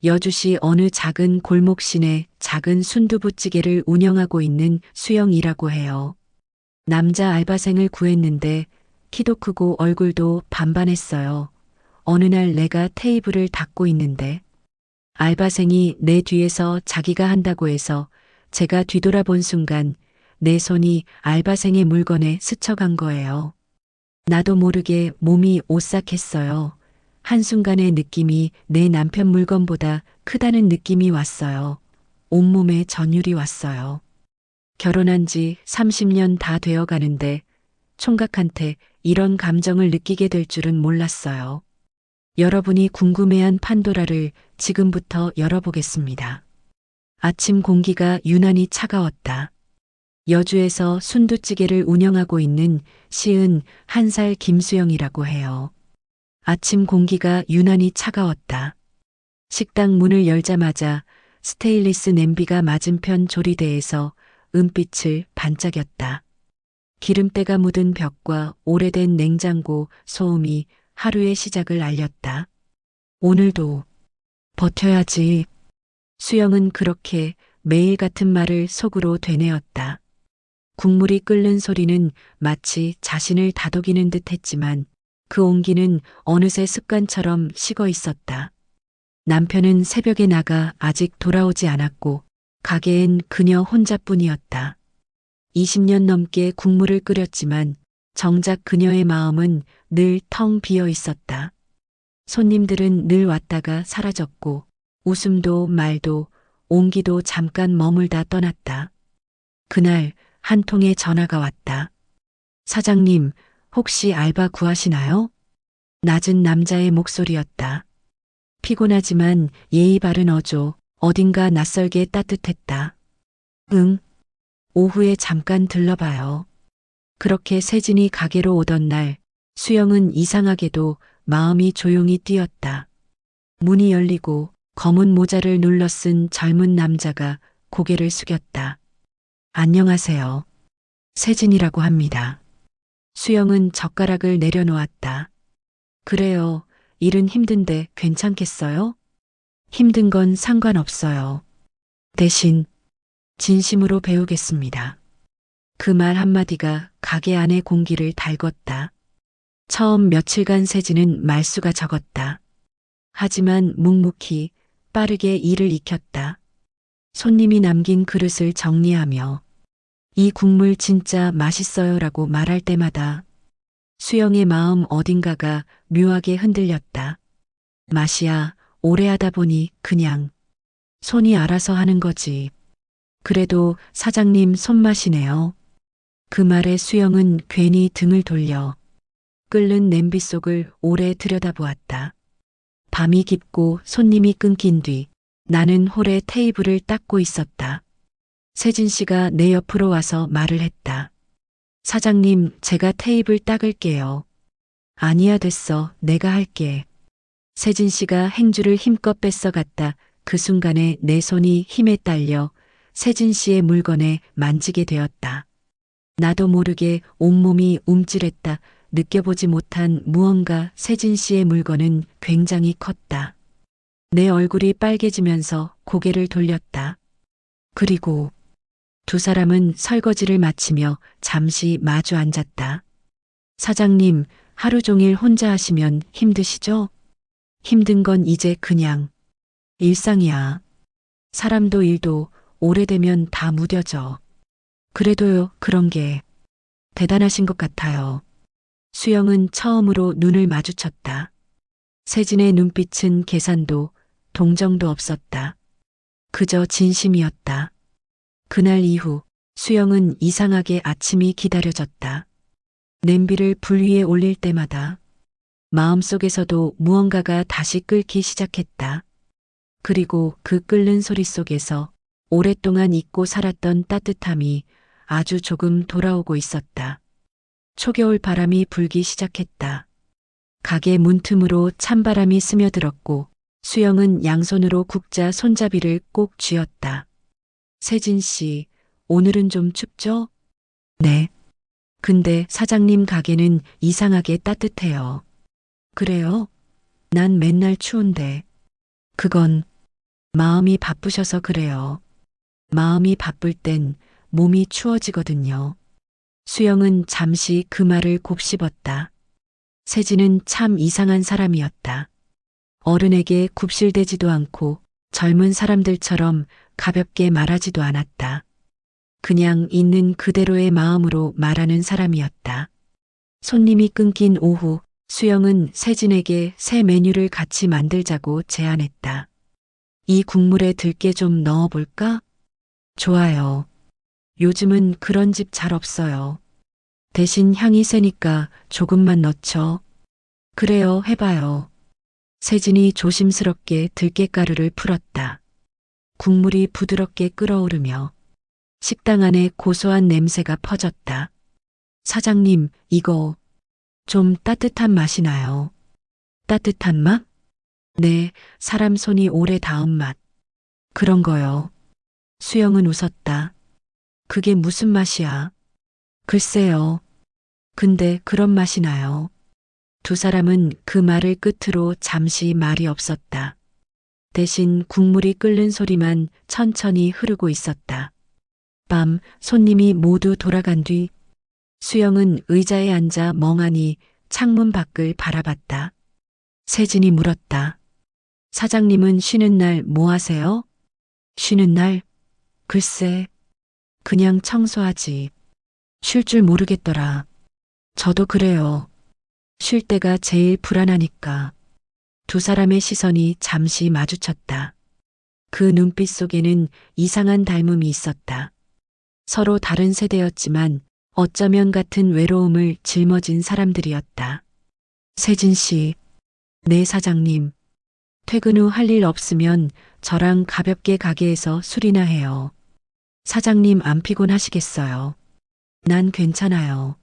여주시 어느 작은 골목시내 작은 순두부찌개를 운영하고 있는 수영이라고 해요. 남자 알바생을 구했는데 키도 크고 얼굴도 반반했어요. 어느 날 내가 테이블을 닦고 있는데 알바생이 내 뒤에서 자기가 한다고 해서 제가 뒤돌아본 순간 내 손이 알바생의 물건에 스쳐간 거예요. 나도 모르게 몸이 오싹했어요. 한순간의 느낌이 내 남편 물건보다 크다는 느낌이 왔어요. 온몸에 전율이 왔어요. 결혼한 지 30년 다 되어 가는데 총각한테 이런 감정을 느끼게 될 줄은 몰랐어요. 여러분이 궁금해한 판도라를 지금부터 열어보겠습니다. 아침 공기가 유난히 차가웠다. 여주에서 순두찌개를 운영하고 있는 시은 1살 김수영이라고 해요. 아침 공기가 유난히 차가웠다. 식당 문을 열자마자 스테인리스 냄비가 맞은편 조리대에서 은빛을 반짝였다. 기름때가 묻은 벽과 오래된 냉장고 소음이 하루의 시작을 알렸다. 오늘도 버텨야지. 수영은 그렇게 매일 같은 말을 속으로 되뇌었다. 국물이 끓는 소리는 마치 자신을 다독이는 듯 했지만 그 온기는 어느새 습관처럼 식어 있었다. 남편은 새벽에 나가 아직 돌아오지 않았고 가게엔 그녀 혼자뿐이었다. 20년 넘게 국물을 끓였지만 정작 그녀의 마음은 늘 텅 비어 있었다. 손님들은 늘 왔다가 사라졌고 웃음도 말도 온기도 잠깐 머물다 떠났다. 그날 한 통의 전화가 왔다. 사장님, 혹시 알바 구하시나요? 낮은 남자의 목소리였다. 피곤하지만 예의 바른 어조, 어딘가 낯설게 따뜻했다. 응. 오후에 잠깐 들러봐요. 그렇게 세진이 가게로 오던 날, 수영은 이상하게도 마음이 조용히 뛰었다. 문이 열리고 검은 모자를 눌러 쓴 젊은 남자가 고개를 숙였다. 안녕하세요. 세진이라고 합니다. 수영은 젓가락을 내려놓았다. 그래요. 일은 힘든데 괜찮겠어요? 힘든 건 상관없어요. 대신 진심으로 배우겠습니다. 그 말 한마디가 가게 안의 공기를 달궜다. 처음 며칠간 세진은 말수가 적었다. 하지만 묵묵히 빠르게 일을 익혔다. 손님이 남긴 그릇을 정리하며 이 국물 진짜 맛있어요라고 말할 때마다 수영의 마음 어딘가가 묘하게 흔들렸다. 맛이야, 오래 하다 보니 그냥 손이 알아서 하는 거지. 그래도 사장님 손맛이네요. 그 말에 수영은 괜히 등을 돌려 끓는 냄비 속을 오래 들여다보았다. 밤이 깊고 손님이 끊긴 뒤 나는 홀에 테이블을 닦고 있었다. 세진 씨가 내 옆으로 와서 말을 했다. 사장님, 제가 테이블 닦을게요. 아니야, 됐어. 내가 할게. 세진 씨가 행주를 힘껏 뺏어갔다. 그 순간에 내 손이 힘에 딸려 세진 씨의 물건에 만지게 되었다. 나도 모르게 온몸이 움찔했다. 느껴보지 못한 무언가 세진 씨의 물건은 굉장히 컸다. 내 얼굴이 빨개지면서 고개를 돌렸다. 그리고 두 사람은 설거지를 마치며 잠시 마주 앉았다. 사장님, 하루 종일 혼자 하시면 힘드시죠? 힘든 건 이제 그냥 일상이야. 사람도 일도 오래되면 다 무뎌져. 그래도요, 그런 게 대단하신 것 같아요. 수영은 처음으로 눈을 마주쳤다. 세진의 눈빛은 계산도 동정도 없었다. 그저 진심이었다. 그날 이후 수영은 이상하게 아침이 기다려졌다. 냄비를 불 위에 올릴 때마다 마음속에서도 무언가가 다시 끓기 시작했다. 그리고 그 끓는 소리 속에서 오랫동안 잊고 살았던 따뜻함이 아주 조금 돌아오고 있었다. 초겨울 바람이 불기 시작했다. 가게 문틈으로 찬바람이 스며들었고 수영은 양손으로 국자 손잡이를 꼭 쥐었다. 세진 씨, 오늘은 좀 춥죠? 네. 근데 사장님 가게는 이상하게 따뜻해요. 그래요? 난 맨날 추운데. 그건 마음이 바쁘셔서 그래요. 마음이 바쁠 땐 몸이 추워지거든요. 수영은 잠시 그 말을 곱씹었다. 세진은 참 이상한 사람이었다. 어른에게 굽실대지도 않고 젊은 사람들처럼 가볍게 말하지도 않았다. 그냥 있는 그대로의 마음으로 말하는 사람이었다. 손님이 끊긴 오후, 수영은 세진에게 새 메뉴를 같이 만들자고 제안했다. 이 국물에 들깨 좀 넣어볼까? 좋아요. 요즘은 그런 집 잘 없어요. 대신 향이 세니까 조금만 넣죠. 그래요, 해봐요. 세진이 조심스럽게 들깨가루를 풀었다. 국물이 부드럽게 끓어오르며 식당 안에 고소한 냄새가 퍼졌다. 사장님, 이거 좀 따뜻한 맛이 나요. 따뜻한 맛? 네, 사람 손이 오래 닿은 맛. 그런 거요. 수영은 웃었다. 그게 무슨 맛이야? 글쎄요. 근데 그런 맛이 나요. 두 사람은 그 말을 끝으로 잠시 말이 없었다. 대신 국물이 끓는 소리만 천천히 흐르고 있었다. 밤 손님이 모두 돌아간 뒤 수영은 의자에 앉아 멍하니 창문 밖을 바라봤다. 세진이 물었다. 사장님은 쉬는 날 뭐 하세요? 쉬는 날? 글쎄, 그냥 청소하지. 쉴 줄 모르겠더라. 저도 그래요. 쉴 때가 제일 불안하니까. 두 사람의 시선이 잠시 마주쳤다. 그 눈빛 속에는 이상한 닮음이 있었다. 서로 다른 세대였지만 어쩌면 같은 외로움을 짊어진 사람들이었다. 세진 씨, 네 사장님. 퇴근 후 할 일 없으면 저랑 가볍게 가게에서 술이나 해요. 사장님 안 피곤하시겠어요? 난 괜찮아요.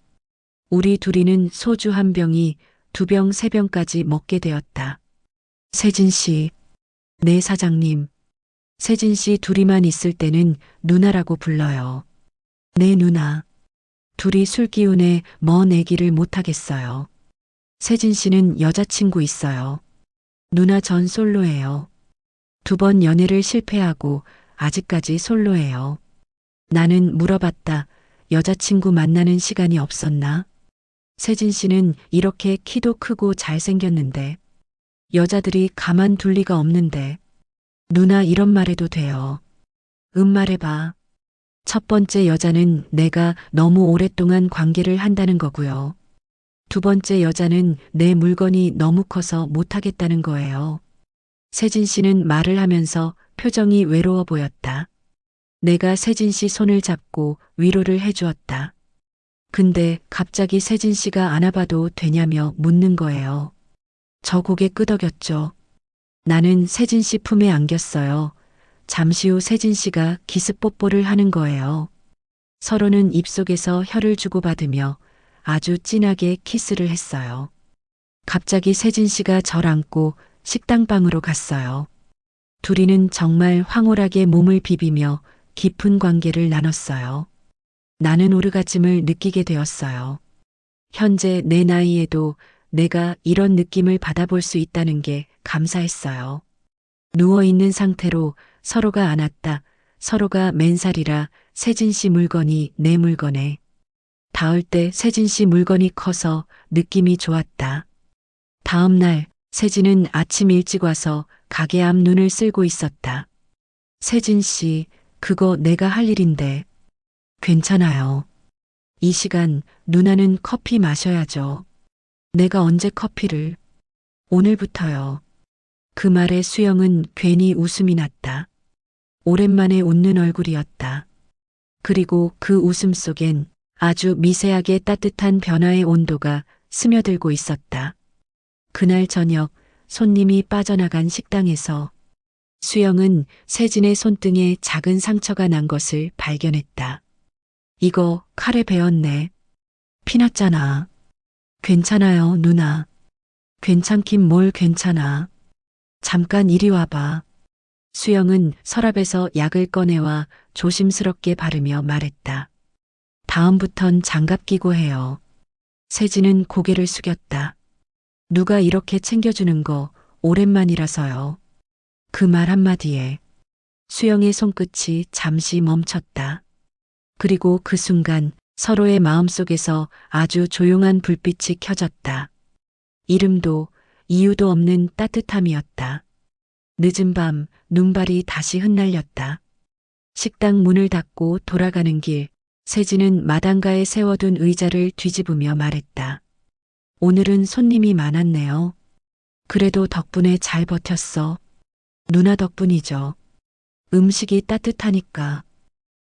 우리 둘이는 소주 한 병이 두 병, 세 병까지 먹게 되었다. 세진 씨, 네 사장님. 세진 씨 둘이만 있을 때는 누나라고 불러요. 네 누나. 둘이 술 기운에 먼 얘기를 못하겠어요. 세진 씨는 여자친구 있어요. 누나 전 솔로예요. 두 번 연애를 실패하고 아직까지 솔로예요. 나는 물어봤다. 여자친구 만나는 시간이 없었나? 세진 씨는 이렇게 키도 크고 잘생겼는데 여자들이 가만둘 리가 없는데 누나 이런 말해도 돼요. 말해봐. 첫 번째 여자는 내가 너무 오랫동안 관계를 한다는 거고요. 두 번째 여자는 내 물건이 너무 커서 못하겠다는 거예요. 세진 씨는 말을 하면서 표정이 외로워 보였다. 내가 세진 씨 손을 잡고 위로를 해주었다. 근데 갑자기 세진 씨가 안아봐도 되냐며 묻는 거예요. 저 고개 끄덕였죠. 나는 세진 씨 품에 안겼어요. 잠시 후 세진 씨가 기습 뽀뽀를 하는 거예요. 서로는 입속에서 혀를 주고받으며 아주 진하게 키스를 했어요. 갑자기 세진 씨가 절 안고 식당방으로 갔어요. 둘이는 정말 황홀하게 몸을 비비며 깊은 관계를 나눴어요. 나는 오르가즘을 느끼게 되었어요. 현재 내 나이에도 내가 이런 느낌을 받아볼 수 있다는 게 감사했어요. 누워있는 상태로 서로가 안았다. 서로가 맨살이라 세진 씨 물건이 내 물건에 닿을 때 세진 씨 물건이 커서 느낌이 좋았다. 다음 날 세진은 아침 일찍 와서 가게 앞 눈을 쓸고 있었다. 세진 씨, 그거 내가 할 일인데. 괜찮아요. 이 시간 누나는 커피 마셔야죠. 내가 언제 커피를? 오늘부터요. 그 말에 수영은 괜히 웃음이 났다. 오랜만에 웃는 얼굴이었다. 그리고 그 웃음 속엔 아주 미세하게 따뜻한 변화의 온도가 스며들고 있었다. 그날 저녁 손님이 빠져나간 식당에서 수영은 세진의 손등에 작은 상처가 난 것을 발견했다. 이거 칼에 베었네. 피났잖아. 괜찮아요, 누나. 괜찮긴 뭘 괜찮아. 잠깐 이리 와봐. 수영은 서랍에서 약을 꺼내와 조심스럽게 바르며 말했다. 다음부턴 장갑 끼고 해요. 세진은 고개를 숙였다. 누가 이렇게 챙겨주는 거 오랜만이라서요. 그 말 한마디에 수영의 손끝이 잠시 멈췄다. 그리고 그 순간 서로의 마음속에서 아주 조용한 불빛이 켜졌다. 이름도 이유도 없는 따뜻함이었다. 늦은 밤 눈발이 다시 흩날렸다. 식당 문을 닫고 돌아가는 길, 세진은 마당가에 세워둔 의자를 뒤집으며 말했다. 오늘은 손님이 많았네요. 그래도 덕분에 잘 버텼어. 누나 덕분이죠. 음식이 따뜻하니까.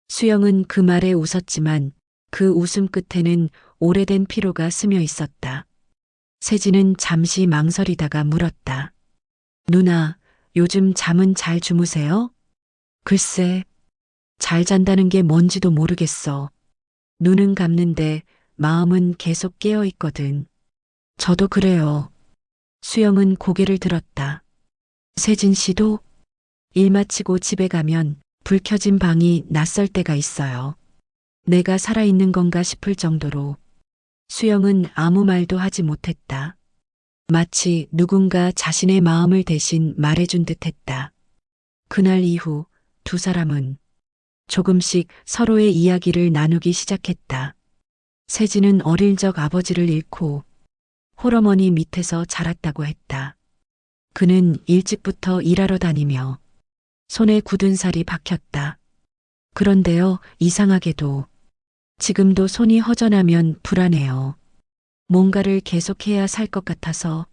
수영은 그 말에 웃었지만 그 웃음 끝에는 오래된 피로가 스며 있었다. 세진은 잠시 망설이다가 물었다. 누나, 요즘 잠은 잘 주무세요? 글쎄, 잘 잔다는 게 뭔지도 모르겠어. 눈은 감는데 마음은 계속 깨어 있거든. 저도 그래요. 수영은 고개를 들었다. 세진 씨도 일 마치고 집에 가면 불 켜진 방이 낯설 때가 있어요. 내가 살아있는 건가 싶을 정도로. 수영은 아무 말도 하지 못했다. 마치 누군가 자신의 마음을 대신 말해준 듯 했다. 그날 이후 두 사람은 조금씩 서로의 이야기를 나누기 시작했다. 세진은 어릴 적 아버지를 잃고 홀어머니 밑에서 자랐다고 했다. 그는 일찍부터 일하러 다니며 손에 굳은 살이 박혔다. 그런데요, 이상하게도 지금도 손이 허전하면 불안해요. 뭔가를 계속해야 살 것 같아서.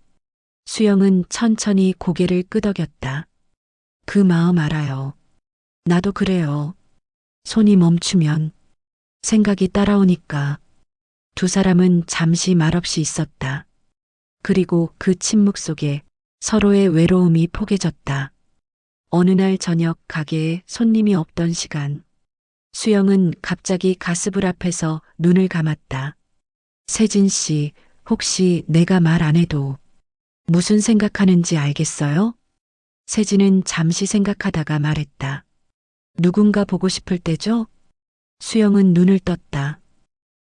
수영은 천천히 고개를 끄덕였다. 그 마음 알아요. 나도 그래요. 손이 멈추면 생각이 따라오니까. 두 사람은 잠시 말없이 있었다. 그리고 그 침묵 속에 서로의 외로움이 포개졌다. 어느 날 저녁 가게에 손님이 없던 시간. 수영은 갑자기 가스불 앞에서 눈을 감았다. 세진 씨, 혹시 내가 말 안 해도 무슨 생각하는지 알겠어요? 세진은 잠시 생각하다가 말했다. 누군가 보고 싶을 때죠? 수영은 눈을 떴다.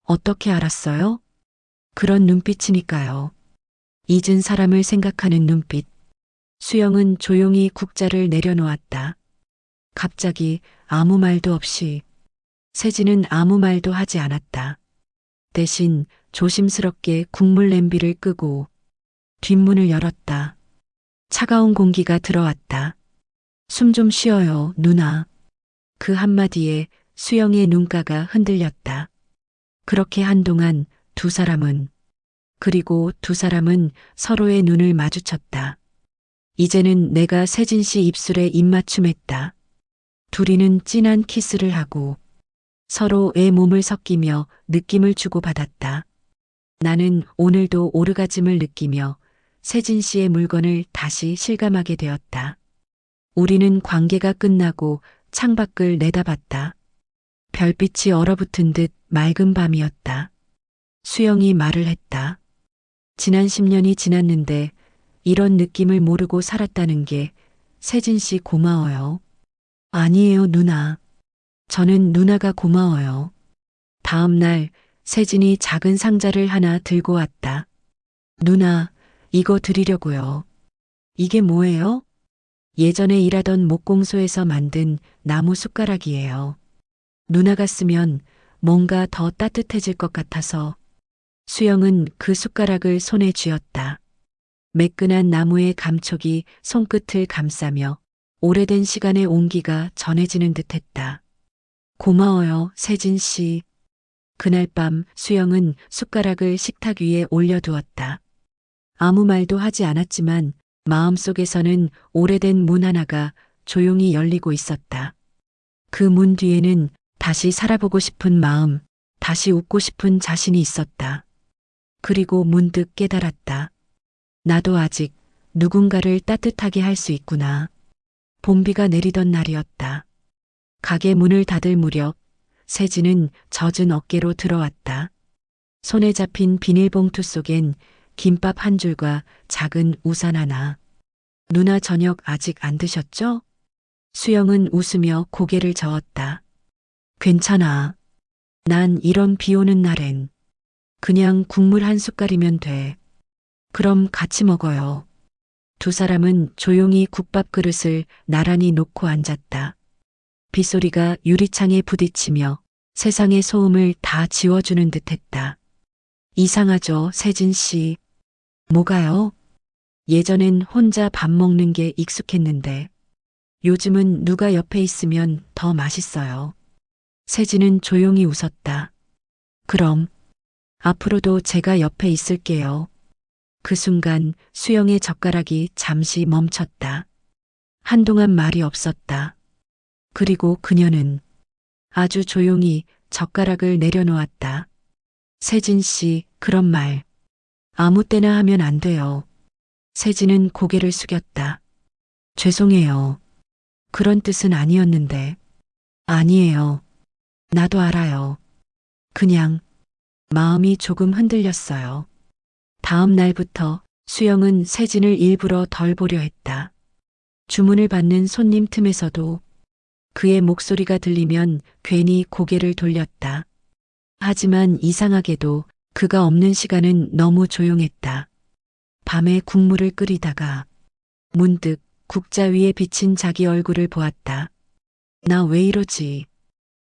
어떻게 알았어요? 그런 눈빛이니까요. 잊은 사람을 생각하는 눈빛. 수영은 조용히 국자를 내려놓았다. 갑자기 아무 말도 없이. 세진은 아무 말도 하지 않았다. 대신 조심스럽게 국물 냄비를 끄고 뒷문을 열었다. 차가운 공기가 들어왔다. 숨 좀 쉬어요, 누나. 그 한마디에 수영의 눈가가 흔들렸다. 그렇게 한동안 그리고 두 사람은 서로의 눈을 마주쳤다. 이제는 내가 세진 씨 입술에 입맞춤했다. 둘이는 진한 키스를 하고 서로의 몸을 섞이며 느낌을 주고받았다. 나는 오늘도 오르가즘을 느끼며 세진 씨의 물건을 다시 실감하게 되었다. 우리는 관계가 끝나고 창밖을 내다봤다. 별빛이 얼어붙은 듯 맑은 밤이었다. 수영이 말을 했다. 지난 10년이 지났는데 이런 느낌을 모르고 살았다는 게 세진 씨 고마워요. 아니에요, 누나. 저는 누나가 고마워요. 다음 날 세진이 작은 상자를 하나 들고 왔다. 누나, 이거 드리려고요. 이게 뭐예요? 예전에 일하던 목공소에서 만든 나무 숟가락이에요. 누나가 쓰면 뭔가 더 따뜻해질 것 같아서. 수영은 그 숟가락을 손에 쥐었다. 매끈한 나무의 감촉이 손끝을 감싸며 오래된 시간의 온기가 전해지는 듯했다. 고마워요, 세진 씨. 그날 밤 수영은 숟가락을 식탁 위에 올려두었다. 아무 말도 하지 않았지만 마음속에서는 오래된 문 하나가 조용히 열리고 있었다. 그 문 뒤에는 다시 살아보고 싶은 마음, 다시 웃고 싶은 자신이 있었다. 그리고 문득 깨달았다. 나도 아직 누군가를 따뜻하게 할 수 있구나. 봄비가 내리던 날이었다. 가게 문을 닫을 무렵 세진은 젖은 어깨로 들어왔다. 손에 잡힌 비닐봉투 속엔 김밥 한 줄과 작은 우산 하나. 누나 저녁 아직 안 드셨죠? 수영은 웃으며 고개를 저었다. 괜찮아. 난 이런 비 오는 날엔 그냥 국물 한 숟갈이면 돼. 그럼 같이 먹어요. 두 사람은 조용히 국밥 그릇을 나란히 놓고 앉았다. 빗소리가 유리창에 부딪히며 세상의 소음을 다 지워주는 듯했다. 이상하죠, 세진 씨. 뭐가요? 예전엔 혼자 밥 먹는 게 익숙했는데 요즘은 누가 옆에 있으면 더 맛있어요. 세진은 조용히 웃었다. 그럼 앞으로도 제가 옆에 있을게요. 그 순간 수영의 젓가락이 잠시 멈췄다. 한동안 말이 없었다. 그리고 그녀는 아주 조용히 젓가락을 내려놓았다. 세진 씨, 그런 말 아무 때나 하면 안 돼요. 세진은 고개를 숙였다. 죄송해요. 그런 뜻은 아니었는데. 아니에요. 나도 알아요. 그냥 마음이 조금 흔들렸어요. 다음 날부터 수영은 세진을 일부러 덜 보려 했다. 주문을 받는 손님 틈에서도 그의 목소리가 들리면 괜히 고개를 돌렸다. 하지만 이상하게도 그가 없는 시간은 너무 조용했다. 밤에 국물을 끓이다가 문득 국자 위에 비친 자기 얼굴을 보았다. 나 왜 이러지?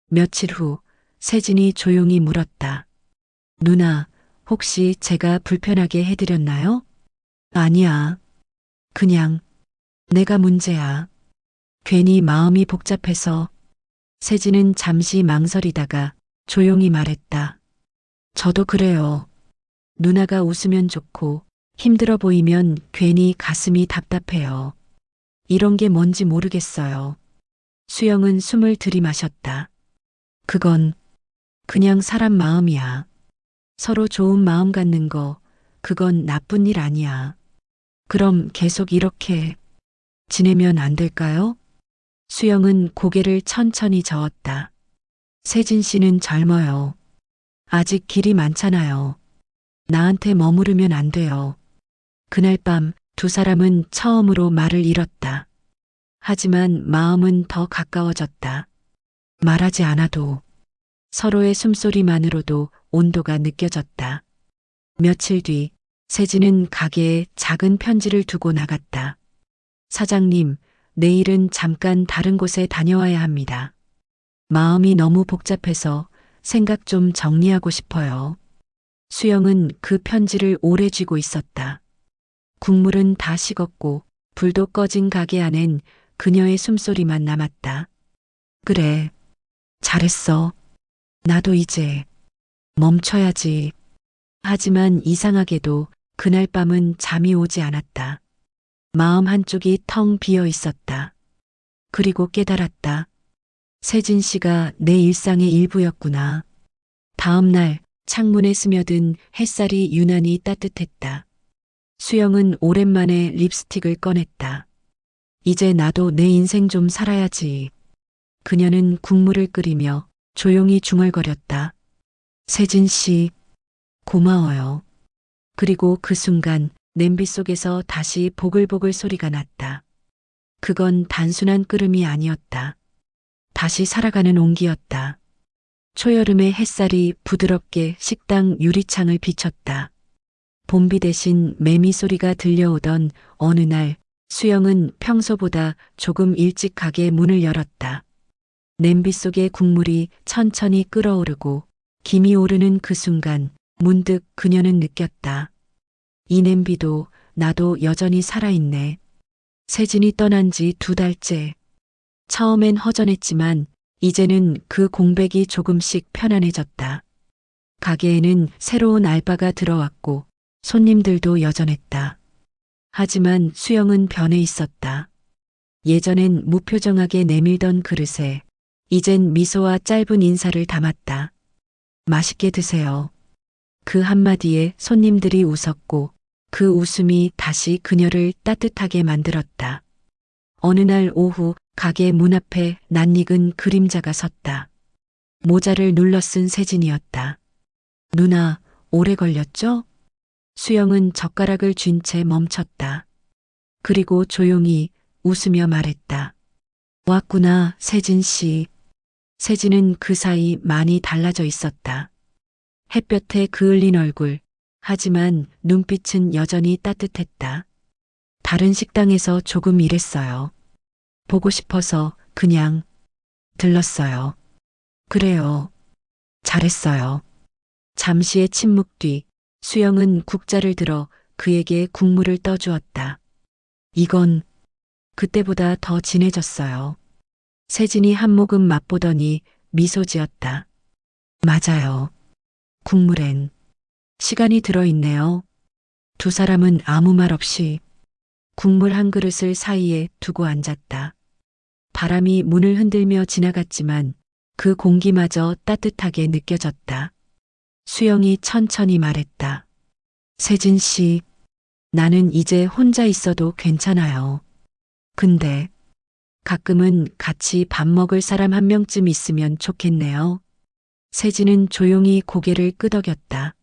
며칠 후 세진이 조용히 물었다. 누나, 혹시 제가 불편하게 해드렸나요? 아니야. 그냥 내가 문제야. 괜히 마음이 복잡해서. 세진은 잠시 망설이다가 조용히 말했다. 저도 그래요. 누나가 웃으면 좋고 힘들어 보이면 괜히 가슴이 답답해요. 이런 게 뭔지 모르겠어요. 수영은 숨을 들이마셨다. 그건 그냥 사람 마음이야. 서로 좋은 마음 갖는 거, 그건 나쁜 일 아니야. 그럼 계속 이렇게 지내면 안 될까요? 수영은 고개를 천천히 저었다. 세진 씨는 젊어요. 아직 길이 많잖아요. 나한테 머무르면 안 돼요. 그날 밤 두 사람은 처음으로 말을 잃었다. 하지만 마음은 더 가까워졌다. 말하지 않아도 서로의 숨소리만으로도 온도가 느껴졌다. 며칠 뒤 세진은 가게에 작은 편지를 두고 나갔다. 사장님, 내일은 잠깐 다른 곳에 다녀와야 합니다. 마음이 너무 복잡해서 생각 좀 정리하고 싶어요. 수영은 그 편지를 오래 쥐고 있었다. 국물은 다 식었고 불도 꺼진 가게 안엔 그녀의 숨소리만 남았다. 그래, 잘했어. 나도 이제 멈춰야지. 하지만 이상하게도 그날 밤은 잠이 오지 않았다. 마음 한쪽이 텅 비어 있었다. 그리고 깨달았다. 세진 씨가 내 일상의 일부였구나. 다음 날 창문에 스며든 햇살이 유난히 따뜻했다. 수영은 오랜만에 립스틱을 꺼냈다. 이제 나도 내 인생 좀 살아야지. 그녀는 국물을 끓이며 조용히 중얼거렸다. 세진 씨, 고마워요. 그리고 그 순간 냄비 속에서 다시 보글보글 소리가 났다. 그건 단순한 끓음이 아니었다. 다시 살아가는 온기였다. 초여름의 햇살이 부드럽게 식당 유리창을 비쳤다. 봄비 대신 매미 소리가 들려오던 어느 날 수영은 평소보다 조금 일찍 가게 문을 열었다. 냄비 속의 국물이 천천히 끓어오르고 김이 오르는 그 순간 문득 그녀는 느꼈다. 이 냄비도 나도 여전히 살아있네. 세진이 떠난 지 2달째. 처음엔 허전했지만 이제는 그 공백이 조금씩 편안해졌다. 가게에는 새로운 알바가 들어왔고 손님들도 여전했다. 하지만 수영은 변해 있었다. 예전엔 무표정하게 내밀던 그릇에 이젠 미소와 짧은 인사를 담았다. 맛있게 드세요. 그 한마디에 손님들이 웃었고 그 웃음이 다시 그녀를 따뜻하게 만들었다. 어느 날 오후 가게 문 앞에 낯익은 그림자가 섰다. 모자를 눌러 쓴 세진이었다. 누나, 오래 걸렸죠? 수영은 젓가락을 쥔 채 멈췄다. 그리고 조용히 웃으며 말했다. 왔구나, 세진 씨. 세진은 그 사이 많이 달라져 있었다. 햇볕에 그을린 얼굴, 하지만 눈빛은 여전히 따뜻했다. 다른 식당에서 조금 일했어요. 보고 싶어서 그냥 들렀어요. 그래요. 잘했어요. 잠시의 침묵 뒤 수영은 국자를 들어 그에게 국물을 떠주었다. 이건 그때보다 더 진해졌어요. 세진이 한 모금 맛보더니 미소 지었다. 맞아요. 국물엔 시간이 들어있네요. 두 사람은 아무 말 없이 국물 한 그릇을 사이에 두고 앉았다. 바람이 문을 흔들며 지나갔지만 그 공기마저 따뜻하게 느껴졌다. 수영이 천천히 말했다. 세진 씨, 나는 이제 혼자 있어도 괜찮아요. 근데 가끔은 같이 밥 먹을 사람 한 명쯤 있으면 좋겠네요. 세진은 조용히 고개를 끄덕였다.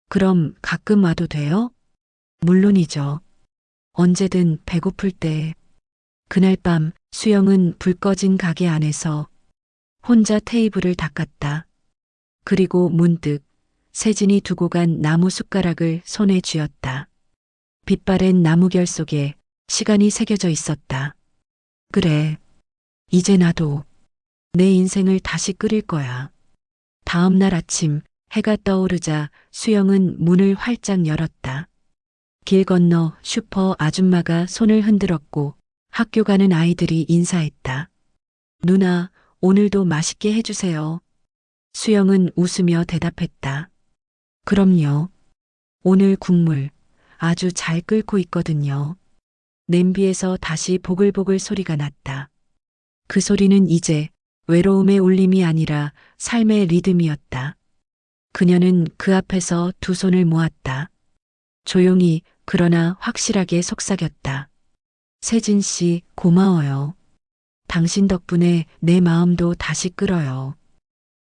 그럼 가끔 와도 돼요? 물론이죠. 언제든 배고플 때. 그날 밤 수영은 불 꺼진 가게 안에서 혼자 테이블을 닦았다. 그리고 문득 세진이 두고 간 나무 숟가락을 손에 쥐었다. 빛바랜 나무결 속에 시간이 새겨져 있었다. 그래, 이제 나도 내 인생을 다시 끓일 거야. 다음 날 아침 해가 떠오르자 수영은 문을 활짝 열었다. 길 건너 슈퍼 아줌마가 손을 흔들었고 학교 가는 아이들이 인사했다. 누나, 오늘도 맛있게 해주세요. 수영은 웃으며 대답했다. 그럼요. 오늘 국물 아주 잘 끓고 있거든요. 냄비에서 다시 보글보글 소리가 났다. 그 소리는 이제 외로움의 울림이 아니라 삶의 리듬이었다. 그녀는 그 앞에서 두 손을 모았다. 조용히 그러나 확실하게 속삭였다. 세진 씨, 고마워요. 당신 덕분에 내 마음도 다시 끓어요.